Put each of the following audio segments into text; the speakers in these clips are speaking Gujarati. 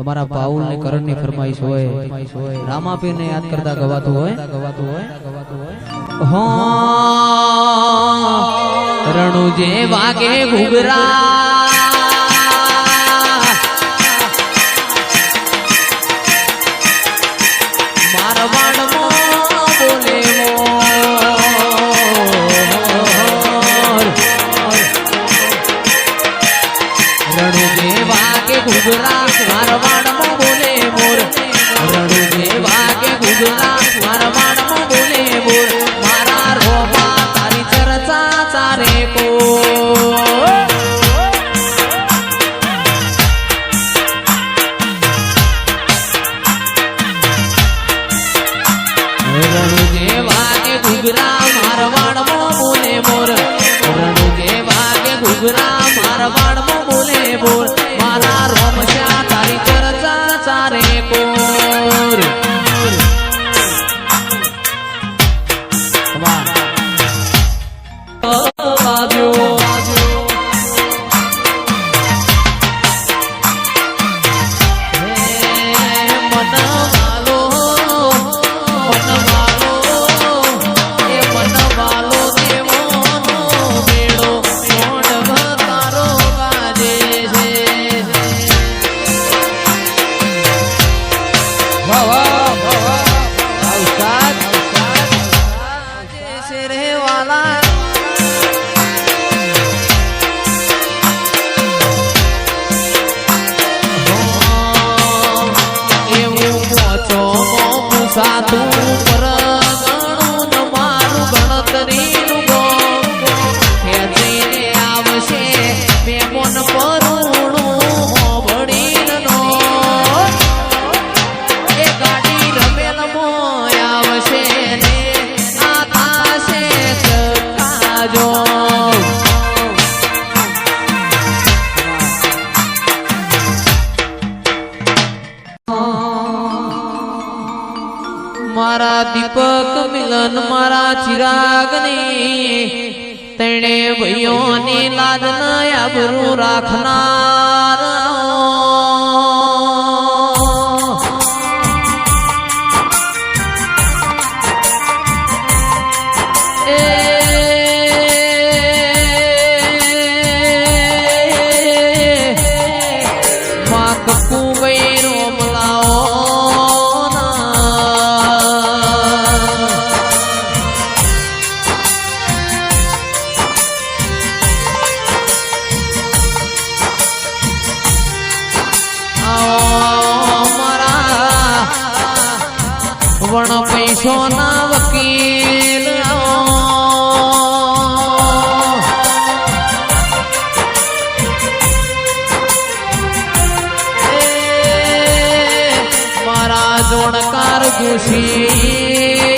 અમારા પાઉલ ને કરણ ની ફરમાઈશ હોય રામાપીર ને યાદ કરતા ગવાતું હોય રણુ જે વાગે ઘુઘરા ઘુઘરા મારવાડમાં બોલે મોર રણુ જે વાગે ઘુઘરા મારવાડમાં બોલે મોર મારા રોમા તારી ચર્ચા ચારે કો રણુ જે વાગે ઘુઘરા મારવાડમાં બોલે મોર રણુ જે વાગે ઘુઘરા મારવાડમાં બોલે મોર મારા રોમશ્યા તારી ચર્ચા ચારે કોર સાધુ પર ગણું તમારું ગણતરીનું ગોમ ખેંચીને આવશે મેમોન પરુણું હોબળીનો એ ગાડી રમેલમાં આવશે ને આ થાશે ચકાજો મારા દીપક મિલન મારા ચિરાગ ને તેણે ભાઈઓની લાજ ન આબરૂ રાખનાર મા કપુ ભાઈ રોમલાઓ વણ પૈસો ના વકીલ મારા જોણકાર ઘુસી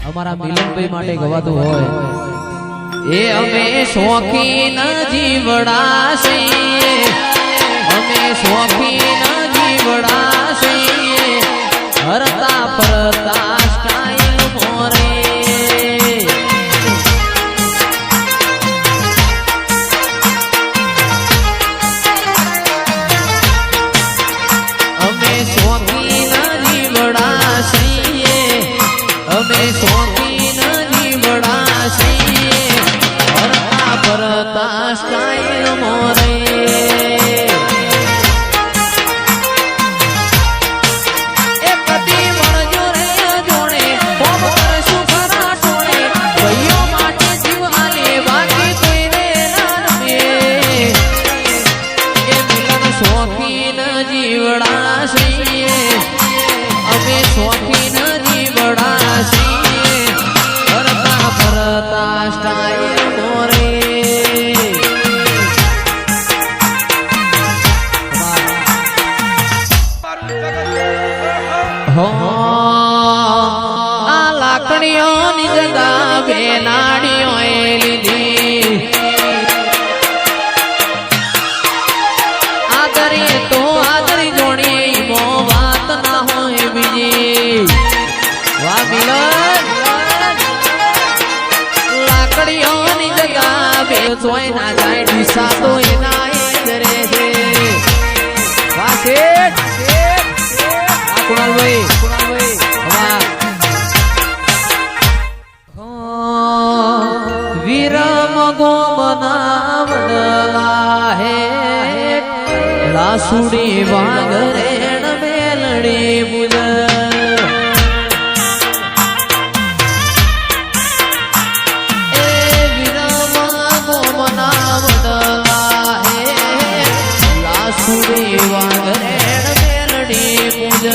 અમારા મિલનભાઈ માટે ગવાતું હોય એ અમે શોખીન જીવડા છીએ અમે શોખીન જીવડા છીએ હરતા ફરતા સ્ટાઈલ મોરે અમે શોખીન જીવડા છીએ અમે શોખીન જીવડા છીએ હરતા ફરતા સ્ટાઈલ મોરે નાડીઓ લીધી આદરી તો આદરી જોડી મો વાત ના હોય બીજી વાહ મિલન લાકડીઓની જગા વેચોય ના જાય ડીસા તો એના દરે છે વાહ શેઠ કુણાલભાઈ વાહ વીરમ ગોમના હે લાસુડી વાગરેણ મેલડી બુલ એ વીરમ ગોમના હે લાસુડી વાગરેણ મેલડી બુલ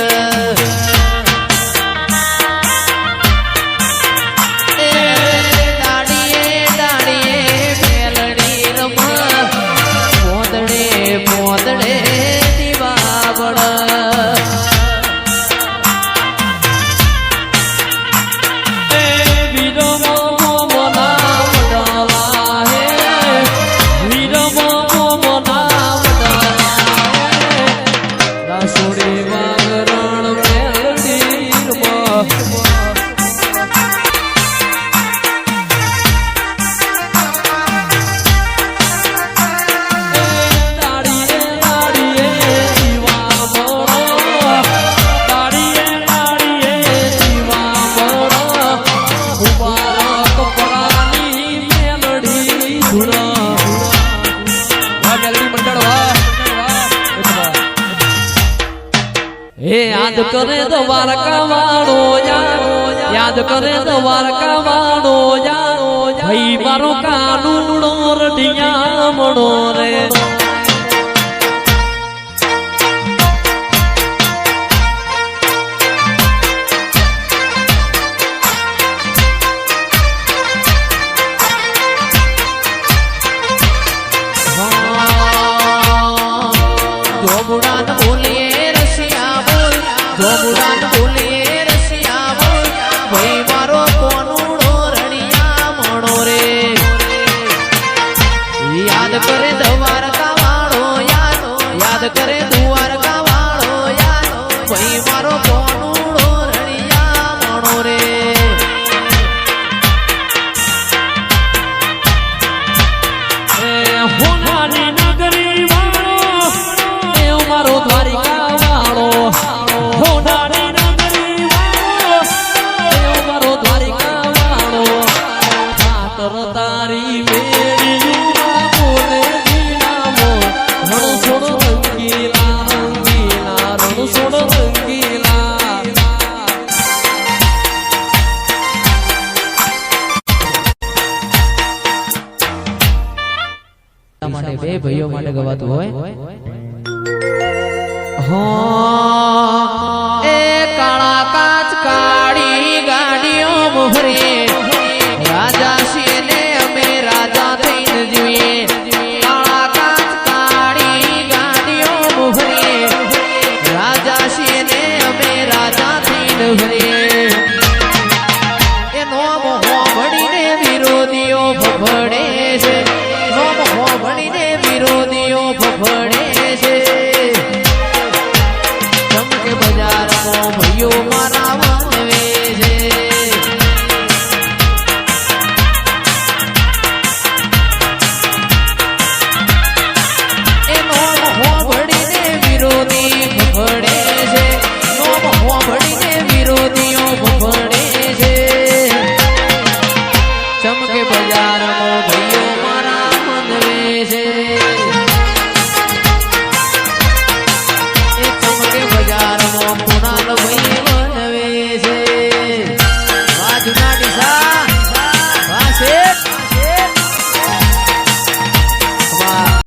याद करे द्वारका वाणो याद करे द्वारका वाणो भाई मारो कानूनो रडिया मणो रे गोमुडान बोलिए रसिया बोल भाई मारो कोनुड़ो रनिया मणो रे याद करे द्वारका वाणो याद करे द्वारका वाणो भाई मारो कोनुड़ो रनिया मणो रे होनानी नगरी वाणो ए मारो द्वारिका वाणो होनारी नगरी वाणो देव मारो द्वारिका वाणो खातर तारी मेरियुमा बोले दीनामो रण सोड़ रंगीला रण सोड़ रंगीला માટે બે ભાઈઓ માટે ગવાતું હોય काला काच काड़ी गाड़ियों मोहरे राजा सीने में राजा थीन जुए काला काच काड़ी गाड़ियों मोहरे राजा सीने में राजा थीन भरे ए नोम हो बड़ी ने विरोधियों भभड़े से नोम हो बड़ी ने विरोधियों भभड़े